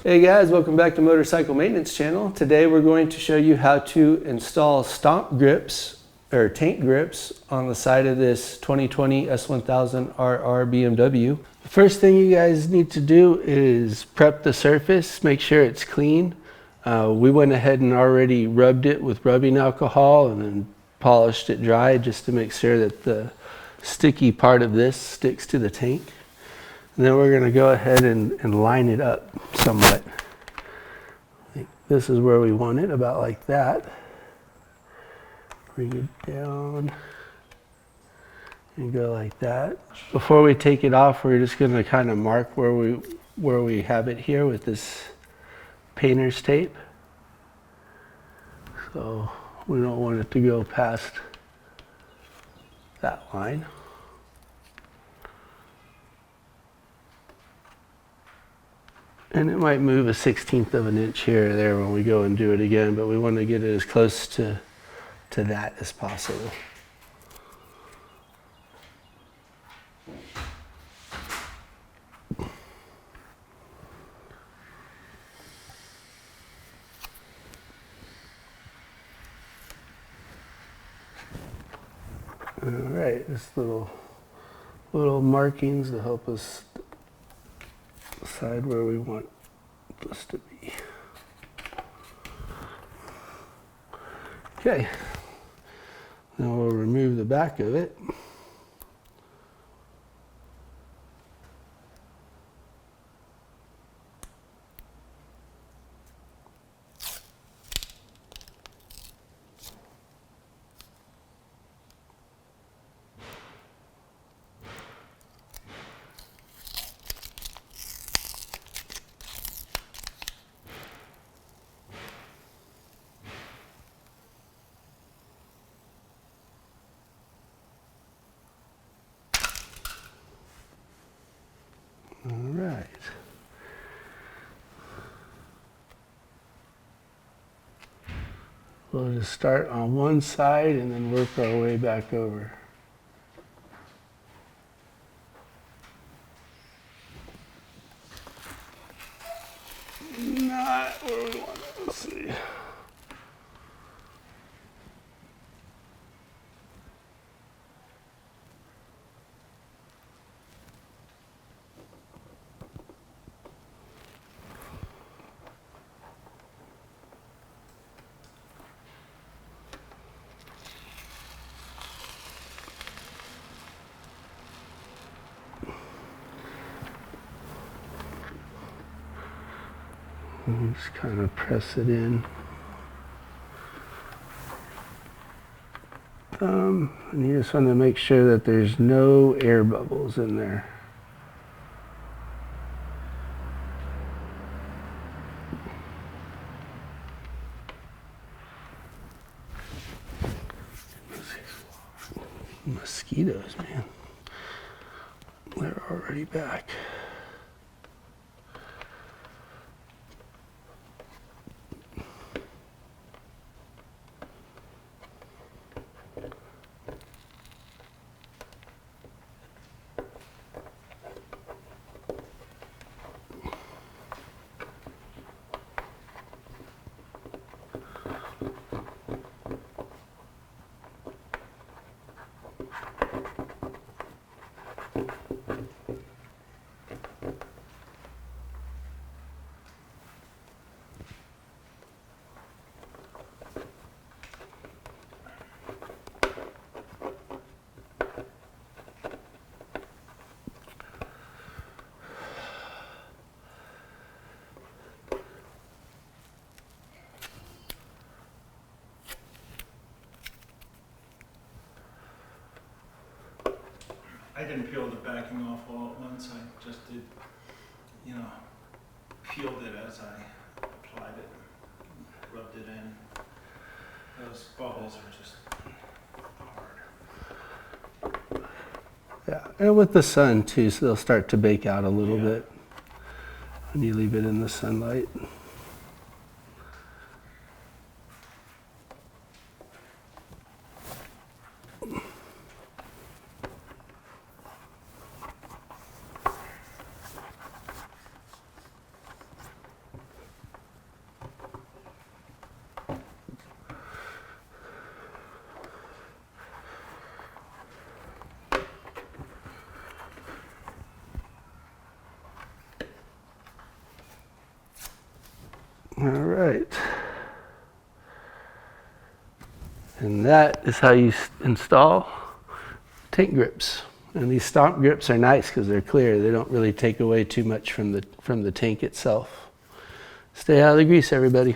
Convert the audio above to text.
Hey guys, welcome back to Motorcycle Maintenance Channel. Today we're going to show you how to install stomp grips or tank grips on the side of this 2020 S1000rr BMW. The first thing you guys need to do is prep the surface, make sure it's clean. We went ahead and already rubbed it with rubbing alcohol and then polished it dry just to make sure that the sticky part of this sticks to the tank. And then we're going to go ahead and line it up somewhat. This is where we want it, about like that. Bring it down and go like that. Before we take it off, we're just going to kind of mark where we have it here with this painter's tape. So we don't want it to go past that line. And it might move a 1/16 of an inch here or there when we go and do it again, but we want to get it as close to that as possible. All right, just little markings to help us decide where we want this to be. Okay, now we'll remove the back of it. All right. We'll just start on one side and then work our way back over. Not where we want it. Let's see. And just kind of press it in. And you just want to make sure that there's no air bubbles in there. Mosquitoes, man. They're already back. I didn't peel the backing off all at once. I just did, peeled it as I applied it, rubbed it in. Those bubbles are just hard. Yeah, and with the sun too, so they'll start to bake out a little bit when you leave it in the sunlight. All right. And that is how you install tank grips. And these stomp grips are nice because they're clear. They don't really take away too much from the tank itself. Stay out of the grease, everybody.